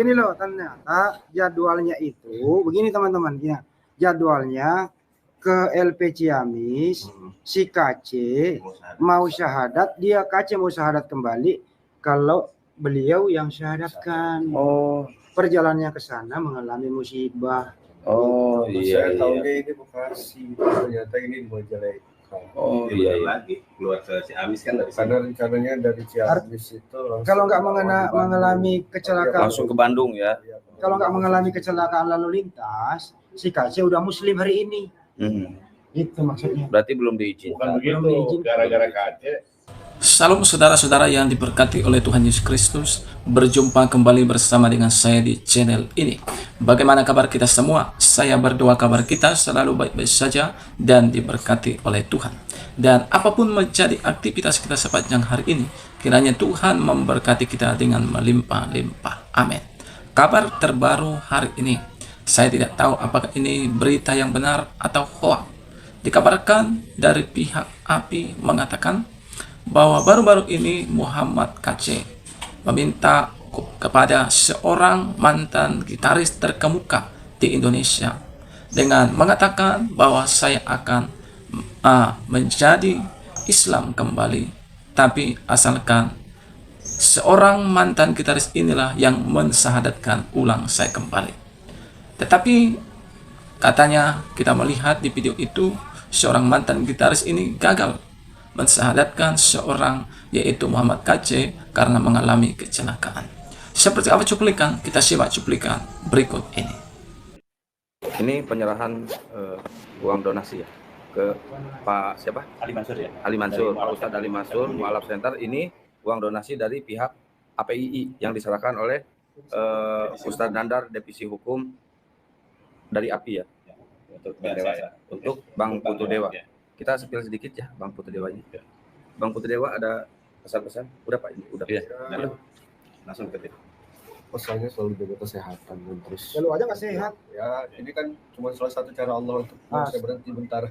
Ini loh, ternyata jadwalnya itu begini teman-teman ya. Jadwalnya ke LP Ciamis, si KC mau syahadat, dia KC mau syahadat kembali kalau beliau yang syahadatkan. Perjalanannya ke sana mengalami musibah. Iya. Tahunnya ini Bekasi, ternyata ini di Majalengka. Iya lagi keluar ke Ciamis kan dari karena rencananya dari Ciamis itu kalau nggak mengalami kecelakaan langsung ke Bandung ya. Kalau nggak mengalami kecelakaan lalu lintas, si KC udah muslim hari ini. Itu maksudnya. Berarti belum diizinkan. Bukan begitu, gara-gara KC. Salam saudara-saudara yang diberkati oleh Tuhan Yesus Kristus. Berjumpa kembali bersama dengan saya di channel ini. Bagaimana kabar kita semua? Saya berdoa kabar kita selalu baik-baik saja dan diberkati oleh Tuhan. Dan apapun menjadi aktivitas kita sepanjang hari ini, kiranya Tuhan memberkati kita dengan melimpah-limpah. Amin. Kabar terbaru hari ini, saya tidak tahu apakah ini berita yang benar atau hoax. Dikabarkan dari pihak API mengatakan bahwa baru-baru ini Muhammad KC meminta kepada seorang mantan gitaris terkemuka di Indonesia dengan mengatakan bahwa saya akan menjadi Islam kembali, tapi asalkan seorang mantan gitaris inilah yang mensyahadatkan ulang saya kembali. Tetapi katanya kita melihat di video itu seorang mantan gitaris ini gagal mensyahadatkan seorang yaitu Muhammad KC karena mengalami kecelakaan. Seperti apa cuplikan? Kita simak cuplikan berikut ini. Ini penyerahan uang donasi ya ke Pak siapa? Ali Mansur ya. Ali Mansur, Pak Ustadz Ali Mansur, Mualaf Center. Ini uang donasi dari pihak APII yang diserahkan oleh Ustadz Nandar, Divisi Hukum dari API ya. Untuk Bang Putu Dewa. Kita sepil sedikit ya Bang Putu Dewa ini. Bang Putu Dewa ada pesan-pesan? Udah Pak ini, udah. Iya. Langsung ke kita. Pesannya selalu jaga kesehatan dan terus. Ya lu aja nggak sehat. Ya, ini kan cuma salah satu cara Allah untuk saya berhenti bentar.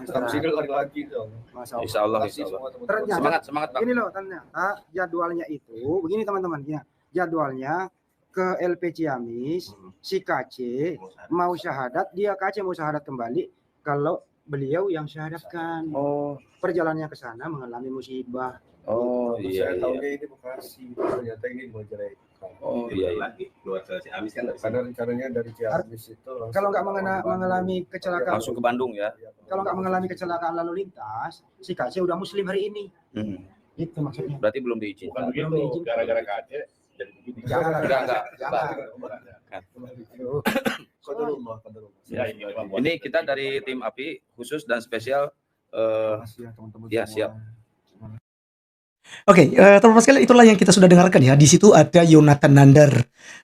Stop sini lagi dong. Insya Allah. Ternyata, Semangat Bang. Ini loh, ternyata jadwalnya itu begini teman-teman ya. Jadwalnya ke LP Ciamis, si KC mau syahadat, dia KC mau syahadat kembali kalau beliau yang syahadatkan. Perjalanannya ke sana mengalami musibah. Iya. Tahunnya ini Bekasi, ternyata ini di Majalengka. Iya lagi keluar ke Ciamis kan dari karena rencananya dari Ciamis itu kalau nggak mengalami kecelakaan langsung ke Bandung ya. Kalau nggak mengalami kecelakaan lalu lintas, si KC udah muslim hari ini. Itu maksudnya. Berarti belum diizinkan. Bukan begitu, gara-gara KC jadi begini. Enggak. Ini kita dari tim API khusus dan spesial. Ya siap. Oke, teman-teman sekalian, itulah yang kita sudah dengarkan ya. Di situ ada Yonatan Nandar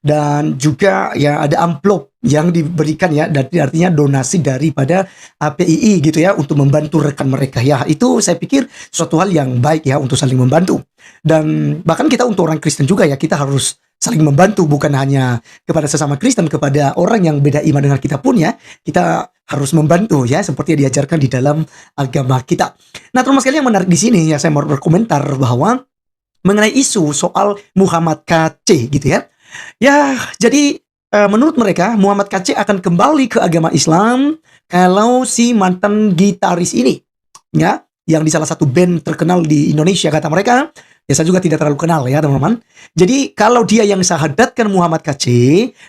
dan juga ya ada amplop yang diberikan ya, dan artinya donasi daripada APII gitu ya untuk membantu rekan mereka ya. Itu saya pikir suatu hal yang baik ya untuk saling membantu. Dan bahkan kita untuk orang Kristen juga ya, kita harus saling membantu, bukan hanya kepada sesama Kristen, kepada orang yang beda iman dengan kita pun ya, kita harus membantu ya, seperti yang diajarkan di dalam agama kita. Nah, teman sekalian, yang menarik di sini ya, saya mau berkomentar bahwa mengenai isu soal Muhammad KC gitu ya. Ya, jadi menurut mereka Muhammad KC akan kembali ke agama Islam kalau si mantan gitaris ini ya, yang di salah satu band terkenal di Indonesia kata mereka. Ya, saya juga tidak terlalu kenal ya teman-teman. Jadi kalau dia yang syahadatkan Muhammad KC,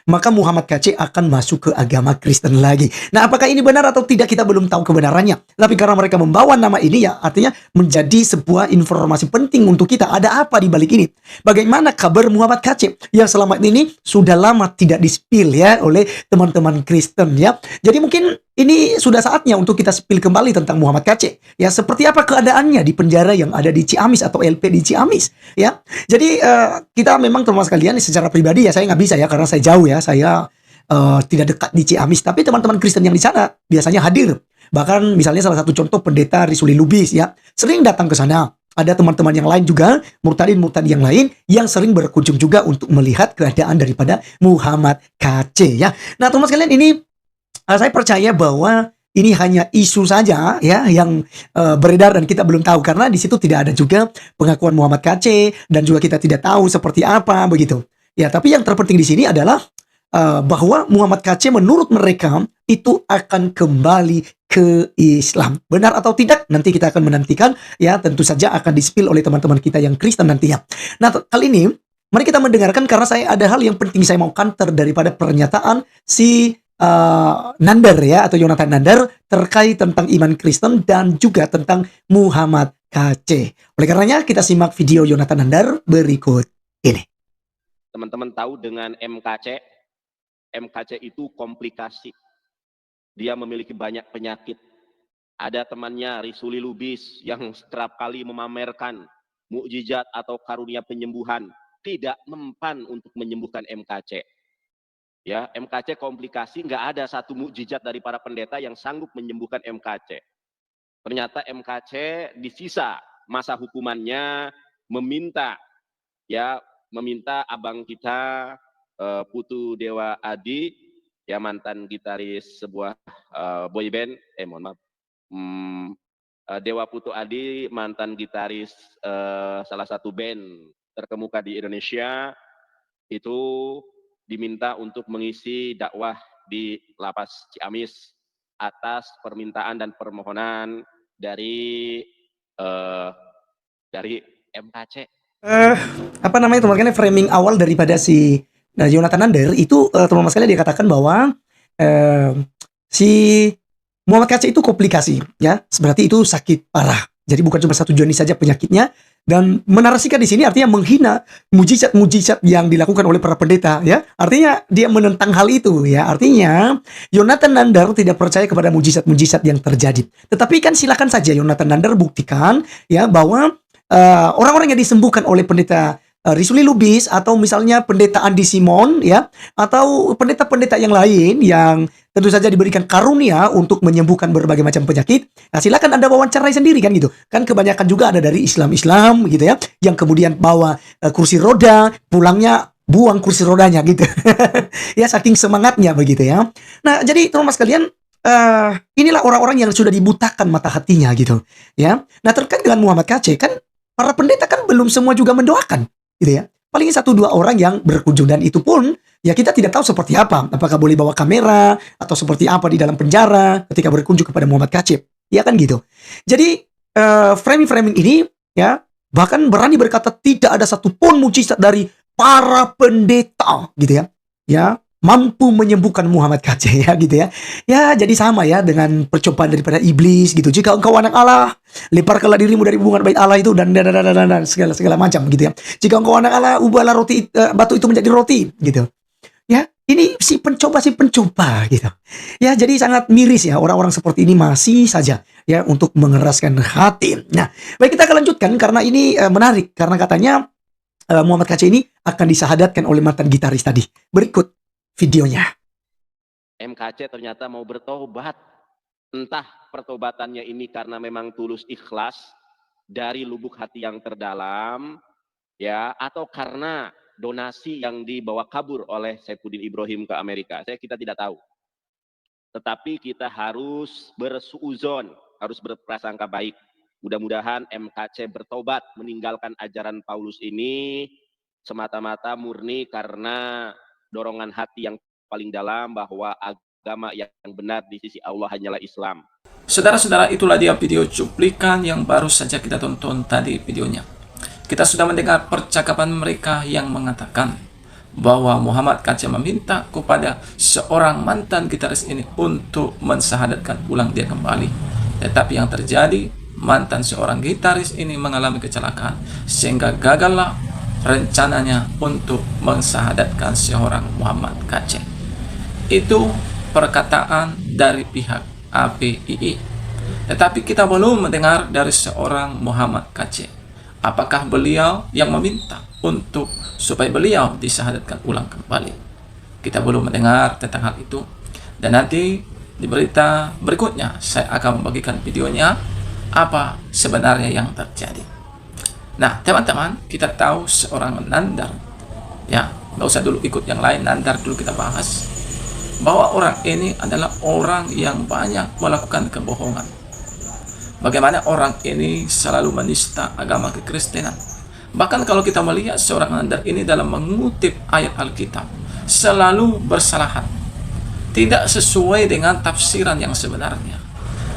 maka Muhammad KC akan masuk ke agama Kristen lagi. Nah, apakah ini benar atau tidak kita belum tahu kebenarannya. Tapi karena mereka membawa nama ini ya, artinya menjadi sebuah informasi penting untuk kita. Ada apa di balik ini? Bagaimana kabar Muhammad KC yang selama ini sudah lama tidak di-spill ya oleh teman-teman Kristen ya. Jadi mungkin ini sudah saatnya untuk kita spill kembali tentang Muhammad KC. Ya, seperti apa keadaannya di penjara yang ada di Ciamis atau LP di Ciamis. Ya, jadi kita memang teman-teman sekalian secara pribadi ya, saya nggak bisa ya karena saya jauh ya, saya tidak dekat di Ciamis. Tapi teman-teman Kristen yang di sana biasanya hadir. Bahkan misalnya salah satu contoh pendeta Risuli Lubis ya, sering datang ke sana. Ada teman-teman yang lain juga, murtadin-murtadin yang lain yang sering berkunjung juga untuk melihat keadaan daripada Muhammad KC ya. Nah, teman-teman sekalian, ini saya percaya bahwa ini hanya isu saja ya yang beredar dan kita belum tahu karena di situ tidak ada juga pengakuan Muhammad KC dan juga kita tidak tahu seperti apa begitu. Ya, tapi yang terpenting di sini adalah bahwa Muhammad KC menurut mereka itu akan kembali ke Islam. Benar atau tidak? Nanti kita akan menantikan, ya tentu saja akan di-spill oleh teman-teman kita yang Kristen nantinya. Nah, kali ini mari kita mendengarkan karena saya ada hal yang penting saya mau counter daripada pernyataan si Nandar ya, atau Yonatan Nandar terkait tentang iman Kristen dan juga tentang Muhammad KC. Oleh karenanya kita simak video Yonatan Nandar berikut ini. Teman-teman tahu dengan MKC itu komplikasi. Dia memiliki banyak penyakit. Ada temannya Risuli Lubis yang kerap kali memamerkan mukjizat atau karunia penyembuhan, tidak mempan untuk menyembuhkan MKC. Ya, MKC komplikasi, nggak ada satu mukjizat dari para pendeta yang sanggup menyembuhkan MKC. Ternyata MKC di sisa masa hukumannya meminta abang kita Putu Dewa Adi, ya mantan gitaris sebuah boyband, Dewa Putu Adi, mantan gitaris salah satu band terkemuka di Indonesia, itu diminta untuk mengisi dakwah di Lapas Ciamis atas permintaan dan permohonan dari MKC. Itu makanya framing awal daripada si Yonatan Nandar itu teman-teman sekalian dia katakan bahwa si Muhammad KC itu komplikasi ya, berarti itu sakit parah. Jadi bukan cuma satu jenis saja penyakitnya, dan menarasikan di sini artinya menghina mujizat-mujizat yang dilakukan oleh para pendeta ya. Artinya dia menentang hal itu ya. Artinya Yonatan Nandar tidak percaya kepada mujizat-mujizat yang terjadi. Tetapi kan silakan saja Yonatan Nandar buktikan ya bahwa orang-orang yang disembuhkan oleh pendeta Risuli Lubis atau misalnya pendeta Andi Simon ya, atau pendeta-pendeta yang lain yang tentu saja diberikan karunia untuk menyembuhkan berbagai macam penyakit. Nah, silakan Anda wawancarai sendiri kan gitu. Kan kebanyakan juga ada dari Islam gitu ya, yang kemudian bawa kursi roda, pulangnya buang kursi rodanya gitu. Ya saking semangatnya begitu ya. Nah, jadi teman-teman sekalian, inilah orang-orang yang sudah dibutakan mata hatinya gitu ya. Nah, terkait dengan Muhammad KC kan para pendeta kan belum semua juga mendoakan gitu ya. Paling 1-2 orang yang berkunjung, dan itu pun ya kita tidak tahu seperti apa. Apakah boleh bawa kamera atau seperti apa di dalam penjara ketika berkunjung kepada Muhammad KC. Ya kan gitu. Jadi framing-framing ini ya bahkan berani berkata tidak ada satupun mujizat dari para pendeta gitu ya. Ya, mampu menyembuhkan Muhammad KC ya gitu ya. Ya jadi sama ya dengan percobaan daripada iblis gitu. Jika engkau anak Allah, leparkanlah dirimu dari hubungan bait Allah itu dan segala macam gitu ya. Jika engkau anak Allah, ubahlah roti batu itu menjadi roti gitu. Ya, ini si pencoba gitu. Ya, jadi sangat miris ya orang-orang seperti ini masih saja ya untuk mengeraskan hati. Nah, baik kita akan lanjutkan karena ini menarik karena katanya Muhammad KC ini akan disahadatkan oleh mantan gitaris tadi. Berikut videonya. MKC ternyata mau bertobat. Entah pertobatannya ini karena memang tulus ikhlas dari lubuk hati yang terdalam, ya, atau karena donasi yang dibawa kabur oleh Saifuddin Ibrahim ke Amerika. Kita tidak tahu. Tetapi kita harus bersuuzon, harus berprasangka baik. Mudah-mudahan MKC bertobat meninggalkan ajaran Paulus ini semata-mata murni karena dorongan hati yang paling dalam bahwa agama yang benar di sisi Allah hanyalah Islam. Saudara-saudara, itulah dia video cuplikan yang baru saja kita tonton tadi videonya. Kita sudah mendengar percakapan mereka yang mengatakan bahwa Muhammad KC meminta kepada seorang mantan gitaris ini untuk mensahadatkan ulang dia kembali. Tetapi yang terjadi, mantan seorang gitaris ini mengalami kecelakaan sehingga gagallah rencananya untuk mensahadatkan seorang Muhammad KC. Itu perkataan dari pihak APII. Tetapi kita belum mendengar dari seorang Muhammad KC. Apakah beliau yang meminta untuk supaya beliau disahadatkan ulang kembali? Kita belum mendengar tentang hal itu. Dan nanti di berita berikutnya saya akan membagikan videonya apa sebenarnya yang terjadi. Nah, teman-teman, kita tahu seorang Nandar, ya, nggak usah dulu ikut yang lain, Nandar dulu kita bahas, bahwa orang ini adalah orang yang banyak melakukan kebohongan. Bagaimana orang ini selalu menista agama kekristenan, Bahkan kalau kita melihat seorang nandar ini dalam mengutip ayat Alkitab, selalu bersalahan, tidak sesuai dengan tafsiran yang sebenarnya.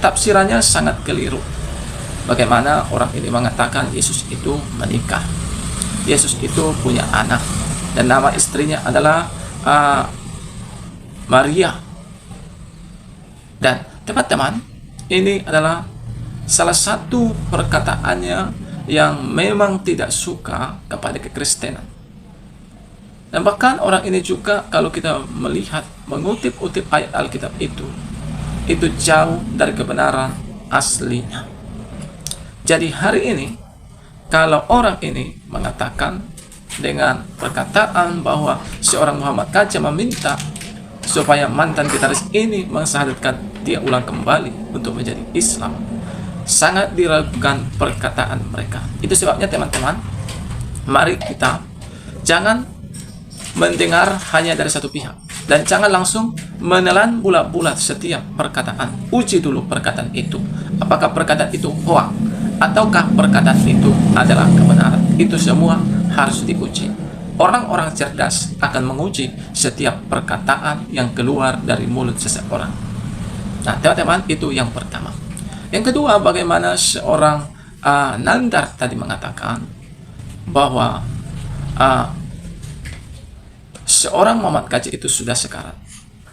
Tafsirannya sangat keliru. Bagaimana orang ini mengatakan Yesus itu menikah, Yesus itu punya anak, dan nama istrinya adalah Maria. Dan teman-teman, ini adalah salah satu perkataannya yang memang tidak suka kepada kekristenan. Dan bahkan orang ini juga kalau kita melihat mengutip-utip ayat Alkitab itu jauh dari kebenaran aslinya. Jadi hari ini kalau orang ini mengatakan dengan perkataan bahwa seorang Muhammad Kacé meminta supaya mantan gitaris ini mensyahadatkan dia ulang kembali untuk menjadi Islam, sangat diragukan perkataan mereka. Itu sebabnya teman-teman, mari kita jangan mendengar hanya dari satu pihak, dan jangan langsung menelan bulat-bulat setiap perkataan. Uji dulu perkataan itu, apakah perkataan itu hoax ataukah perkataan itu adalah kebenaran. Itu semua harus diuji. Orang-orang cerdas akan menguji setiap perkataan yang keluar dari mulut seseorang. Nah, teman-teman, itu yang pertama. Yang kedua, bagaimana seorang nandar tadi mengatakan bahwa seorang Muhammad Kacé itu sudah sekarat.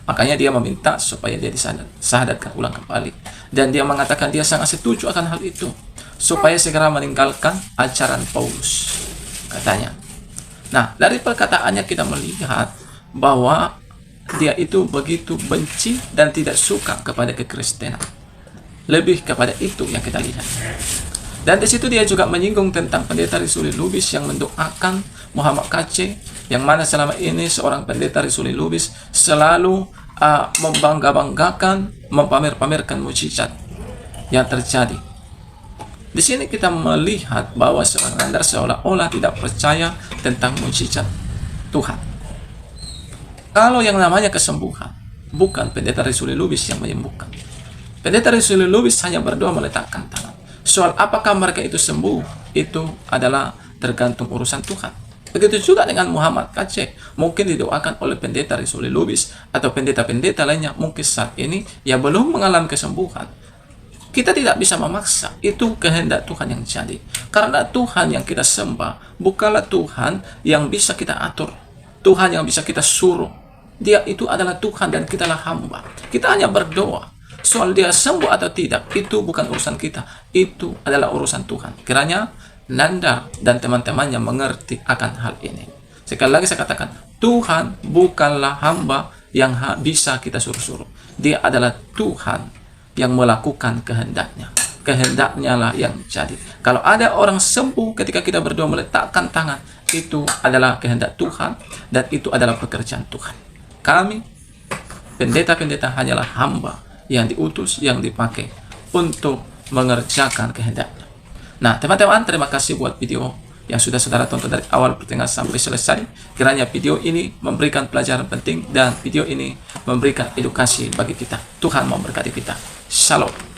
Makanya dia meminta supaya dia disyahadatkan ulang kembali. Dan dia mengatakan dia sangat setuju akan hal itu, supaya segera meninggalkan ajaran Paulus, katanya. Nah, dari perkataannya kita melihat bahwa dia itu begitu benci dan tidak suka kepada kekristenan. Lebih kepada itu yang kita lihat. Dan di situ dia juga menyinggung tentang pendeta Risuli Lubis yang mendoakan Muhammad Kacé, yang mana selama ini seorang pendeta Risuli Lubis selalu membangga-banggakan, mempamer-pamerkan mukjizat yang terjadi. Di sini kita melihat bahwa seorang nandar seolah-olah tidak percaya tentang mukjizat Tuhan. Kalau yang namanya kesembuhan, bukan pendeta Risuli Lubis yang menyembuhkan. Pendeta Risuli Lubis hanya berdoa meletakkan tangan. Soal apakah mereka itu sembuh, itu adalah tergantung urusan Tuhan. Begitu juga dengan Muhammad Kacé. Mungkin didoakan oleh pendeta Risuli Lubis atau pendeta-pendeta lainnya, mungkin saat ini ya belum mengalami kesembuhan. Kita tidak bisa memaksa, itu kehendak Tuhan yang jadi. Karena Tuhan yang kita sembah bukanlah Tuhan yang bisa kita atur, Tuhan yang bisa kita suruh. Dia itu adalah Tuhan dan kitalah hamba. Kita hanya berdoa. Soal dia sembuh atau tidak, itu bukan urusan kita, itu adalah urusan Tuhan. Kiranya nandar dan teman-temannya mengerti akan hal ini. Sekali lagi saya katakan, Tuhan bukanlah hamba yang bisa kita suruh-suruh. Dia adalah Tuhan yang melakukan kehendaknya. Kehendaknya lah yang jadi. Kalau ada orang sembuh ketika kita berdoa meletakkan tangan, itu adalah kehendak Tuhan dan itu adalah pekerjaan Tuhan. Kami, pendeta-pendeta, hanyalah hamba yang diutus, yang dipakai untuk mengerjakan kehendaknya. Nah, teman-teman, terima kasih buat video yang sudah saudara tonton dari awal pertengahan sampai selesai. Kiranya video ini memberikan pelajaran penting dan video ini memberikan edukasi bagi kita. Tuhan memberkati kita. Shalom.